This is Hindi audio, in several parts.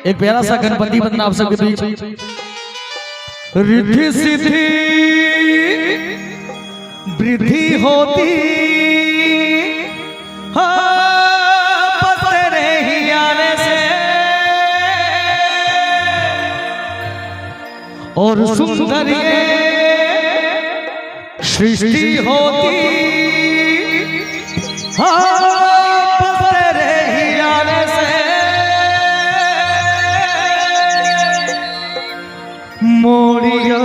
एक प्यारा सा गणपति वंदना आप सबके बीच। रिद्धि सिद्धि वृद्धि होती बस तेरे ही आने से, और सुंदर ये सृष्टि होती बस तेरे ही आने से। मोड़िया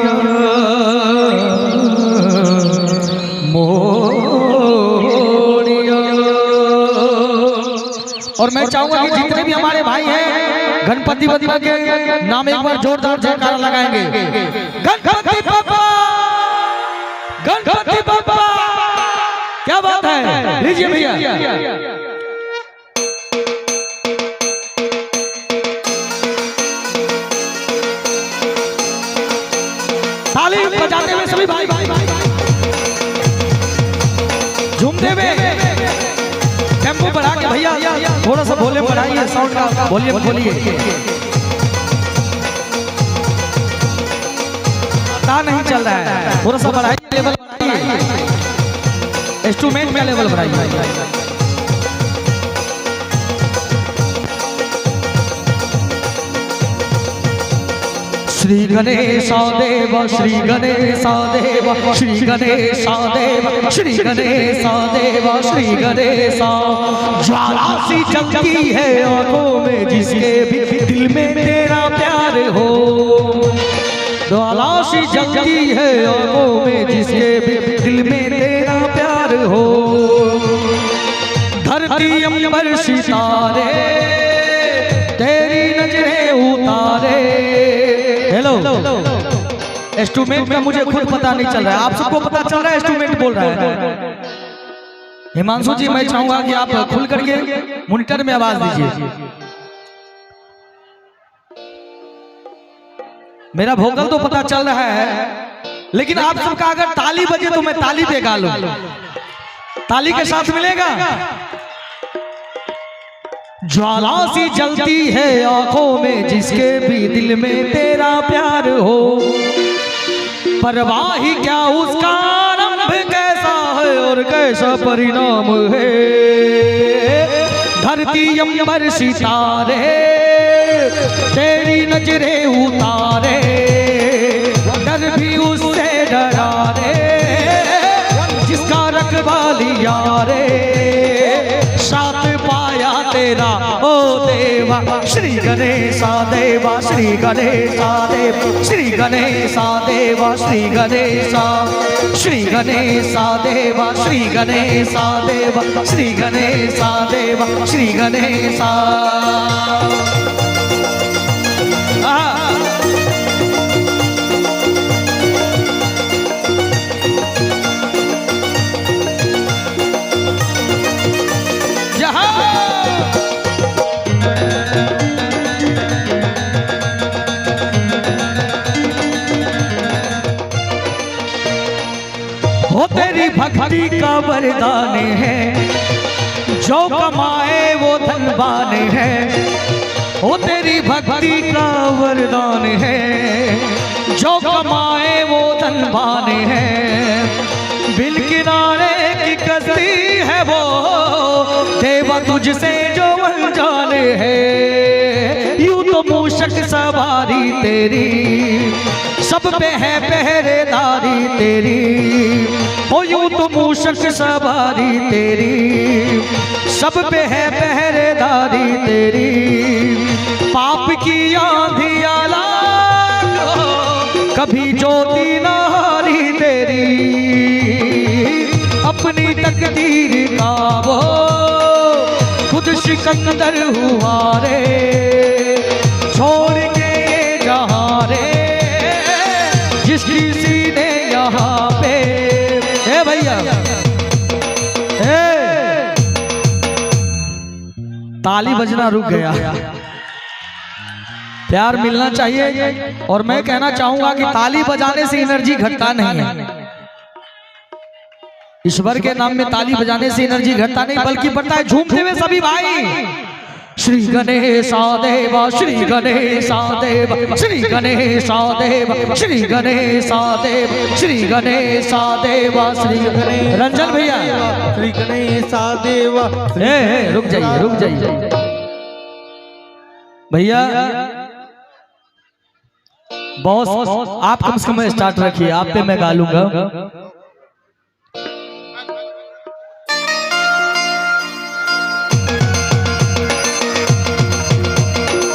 मोड़िया। और मैं चाहूंगा कि जितने भी हमारे भाई हैं गणपति वंदना के नाम एक बार जोरदार जयकारा लगाएंगे। गणपति बाबा, गणपति बाबा, क्या बात है। लीजिए भैया। ताली बजाते हुए सभी भाई झूमते हुए टेम्पो बढ़ा के भैया थोड़ा सा वॉल्यूम बढ़ाइए, साउंड का वॉल्यूम खोलिए। पता नहीं चल रहा है, थोड़ा सा बढ़ाइए, लेवल बढ़ाइए, इंस्ट्रूमेंट में लेवल बढ़ाइए। श्री गणेशादेव श्री गणेशादेव श्री गणेशादेव श्री गणेशादेव श्री गणेशा। ज्वाला सी जलती है आंखों में जिसके भी दिल में तेरा प्यार हो। ज्वाला सी जलती है आंखों में जिसके भी दिल में तेरा प्यार हो। धरती अंबर सितारे तेरी नजरें उतारे। हेलो, इंस्ट्रूमेंट में मुझे खुद पता नहीं चल रहा है, आप सबको पता चल रहा है इंस्ट्रूमेंट बोल रहा है। हिमांशु जी, मैं चाहूंगा कि आप खुल करके मॉनिटर में आवाज दीजिए। मेरा वोकल तो पता चल रहा है, लेकिन आप सबका अगर ताली बजे तो मैं ताली पे गा लूं। ताली के साथ मिलेगा। ज्वाला सी जलती है आंखों में जिसके भी दिल में तेरा प्यार हो। परवाह ही क्या उसका आरंभ कैसा है और कैसा परिणाम है। धरती अंबर सितारे तेरी नजरें उतारे। डर भी उससे डरा रे जिसका रखवाली यारे। साथ पाया तेरा ओ देवा। श्री गणेशा देवा श्री गणेशा देव श्री गणेशा देवा श्री गणेशा। श्री गणेशा देवा श्री गणेशा देवा श्री गणेशा देवा श्री गणेशा। हो तेरी भक्ति का वरदान है, जो कमाए वो धनवान है। हो तेरी भक्ति का वरदान है, जो कमाए वो धनवान है। बिल किनारे की कश्ती है वो देवा तुझसे जो अनजान है। यूं तो मूषक सवारी तेरी सब पे है पहरेदारी तेरी। हो यूं तो मूषक सवारी तेरी सब पे है पहरेदारी तेरी। पाप की आंधी आला कभी ज्योति ना हारी तेरी। अपनी तकदीर का वो खुद सिकंदर हुआ रे। छोड़ के जहाँ रे जिसकी सीने यहाँ पे। ए भैया ताली बजना रुक गया। प्यार मिलना चाहिए। और मैं कहना चाहूंगा कि ताली बजाने से एनर्जी घटता नहीं है। ईश्वर के नाम में ताली बजाने से एनर्जी घटता नहीं बल्कि बढ़ता है। झूमते हुए सभी भाई श्री गणेशादेव श्री गणेशादेव श्री गणेशादेव श्री गणेशादेव श्री गणेशादेव श्री रंजन भैया श्री गणेशादेव। रुक जाइए भैया। बॉस आप कम से कम स्टार्ट रखिए, आप पे मैं गा लूंगा।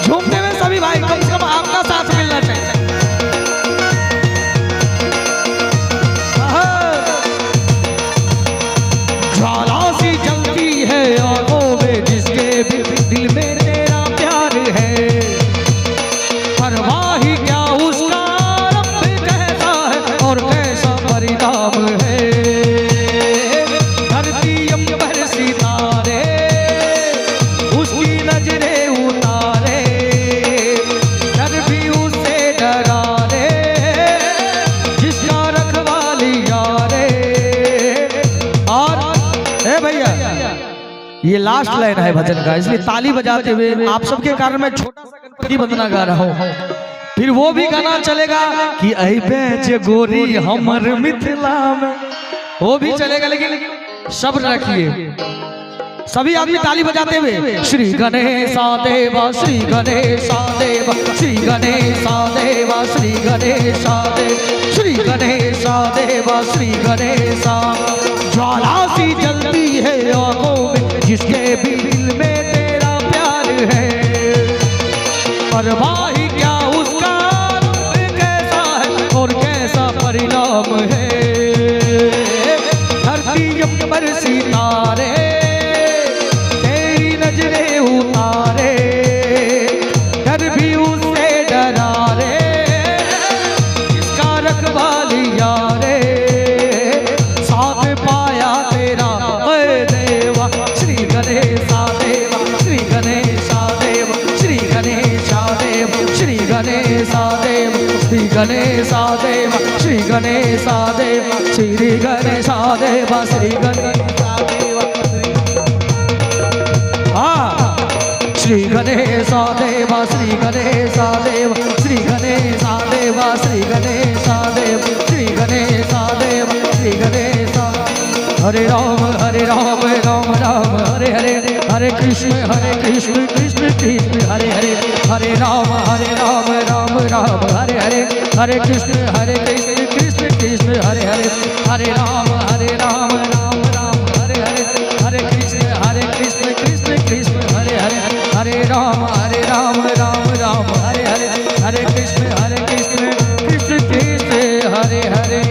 झूमते हुए सभी भाई कम से कम आपका साथ मिलना चाहिए। ज्वाला सी जलती है आंखों में जिसके भी दिल में तेरा प्यार है, परवाह ही क्या उसका रब कहता है और कैसा परिणाम है। धरती अंबर सितारे उसकी नजरें उतारे, डर भी उससे डरा रे जिसका रखवाली यारे। और भैया ये लास्ट लाइन है भजन का, इसलिए ताली बजाते हुए आप सबके कारण मैं छोटा सा गणपति वंदना गा रहा हूँ। फिर वो भी गाना चलेगा कि ऐ बेच गोरी हमर मिथिला में, वो भी चलेगा। लेकिन सब्र रखिए सभी आदमी ताली बजाते हुए। श्री गणेशादेव श्री गणेशादेव श्री गणेशादेव श्री गणेशादेव श्री गणेशादेव श्री गणेशा। ज्वाला सी जलती है आंखों में जिसके भी दिल में तेरा प्यार है, परवाह ही क्या उसका कैसा है और कैसा परिणाम है। धरती अंबर सितारे तेरी नजरें उतारे, डर भी उससे डरा रे जिसका रखवाली यारे। साथ पाया तेरा देवा श्री गणेशादेव श्री गणेशादेव श्री गणेशादेव श्री गणेशादेव श्री गणेशादेव श्री गणेशादेव श्री गणेशादेव श्री गणेशादेव। श्री गणेशादेव श्री गणेशादेव श्री गणेशादेव श्री गणेशादेव श्री गणेशादेव श्री गणेशा। हरे राम राम राम हरे हरे, हरे कृष्ण कृष्ण कृष्ण हरे हरे, हरे राम राम राम हरे हरे, हरे कृष्ण कृष्ण कृष्ण हरे हरे, हरे राम राम राम हरे हरे, हरे कृष्ण कृष्ण कृष्ण हरे हरे, हरे राम राम राम हरे हरे, हरे कृष्ण कृष्ण कृष्ण हरे हरे।